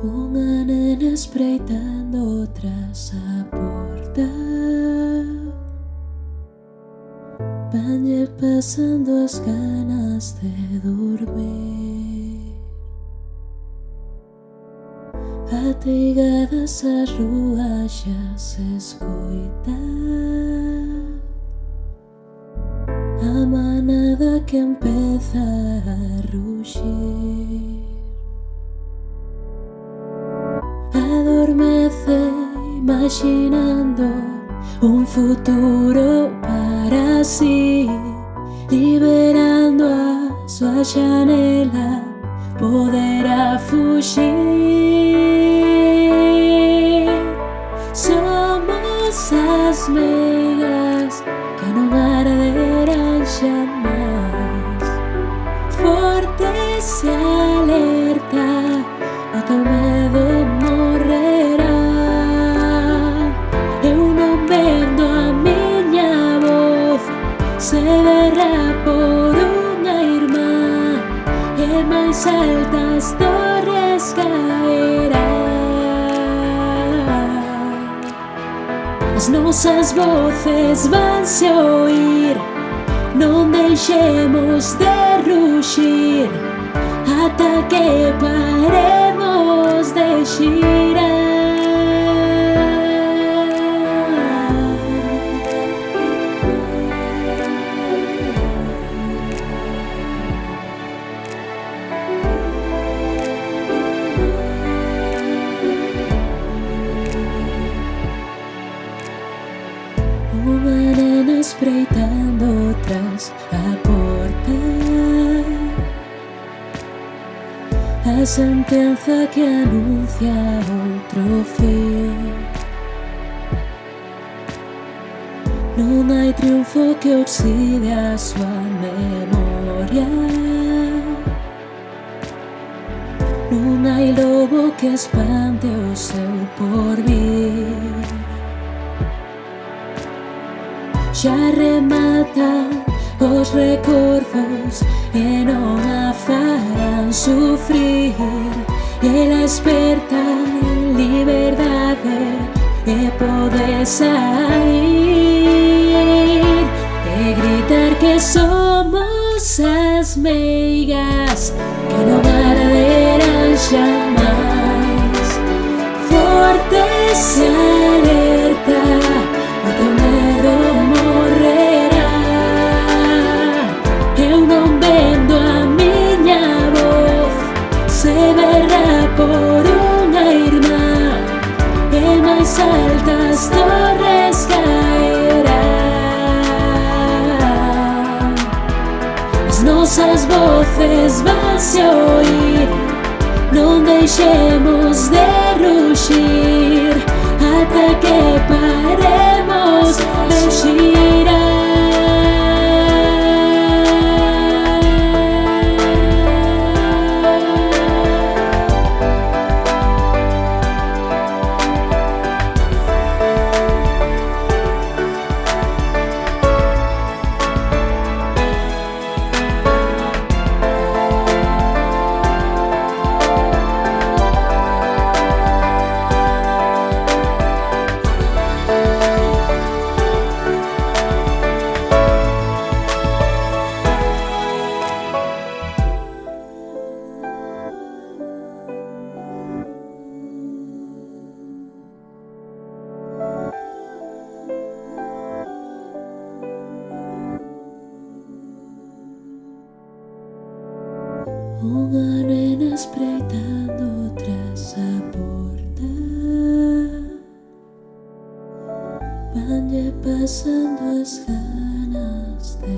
Unha nena espreitando tras a porta, vanlle pasando as ganas de dormir. Atigadas as rúas xa se escoita a manada que empeza a ruxir. Adormece imaginando un futuro para si, liberando a súa xanela, poderá fuxir. Somos as meigas que non arderán xamais, fortes e alerta, o teu medo morrerá. Eu non vendo a miña voz se berra por unha irmá, e máis altas torres caerá. As nosas voces vanse oír, non deixemos de ruxir ata que paremos de xirar. Unha nena espreitando tras a porta, a sentenza que anuncia outro fin. Non hai triunfo que oxide a súa memoria, non hai lobo que espante o seu porvir. Xa rematan os recordos e non a farán sufrir. Ela esperta en liberdade e pode sair e gritar que somos as meigas que non arderán xamais, fortes e alerta, o teu medo morrerá. Eu non vendo a miña voz se berra por unha irmá, e máis altas torres caerán. As nosas voces vanse oír, non deixemos de ruxir ata que paremos de xirar. Unha nena espreitando tras a porta, vanlle pasando as ganas de